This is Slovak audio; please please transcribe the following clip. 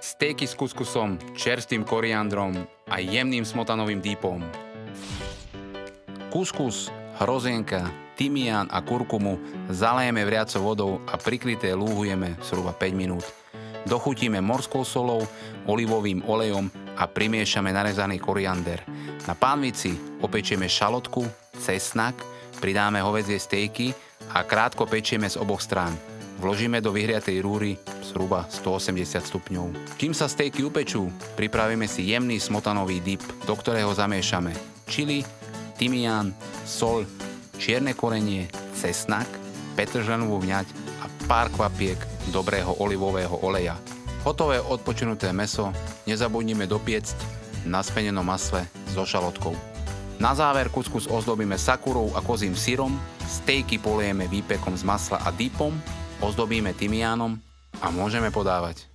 Stejky s kuskusom, čerstvým koriandrom a jemným smotanovým dípom. Kuskus, hrozienka, tymián a kurkumu zalejeme vriacou vodou a prikryté lúhujeme zhruba 5 minút. Dochutíme morskou solou, olivovým olejom a primiešame narezaný koriander. Na pánvici opečieme šalotku, cesnak, pridáme hovädzie stejky a krátko pečieme z oboch strán. Vložíme do vyhriatej rúry zhruba 180 stupňov. Kým sa stejky upečú, pripravíme si jemný smotanový dip, do ktorého zamiešame čili, tymián, soľ, čierne korenie, cesnak, petržlenovú vňať a pár kvapiek dobrého olivového oleja. Hotové odpočinuté mäso nezabudnime dopiecť na spenenom masle so šalotkou. Na záver kuskus ozdobíme sakurou a kozím syrom, stejky poliejeme výpekom z masla a dipom, ozdobíme tymiánom a môžeme podávať.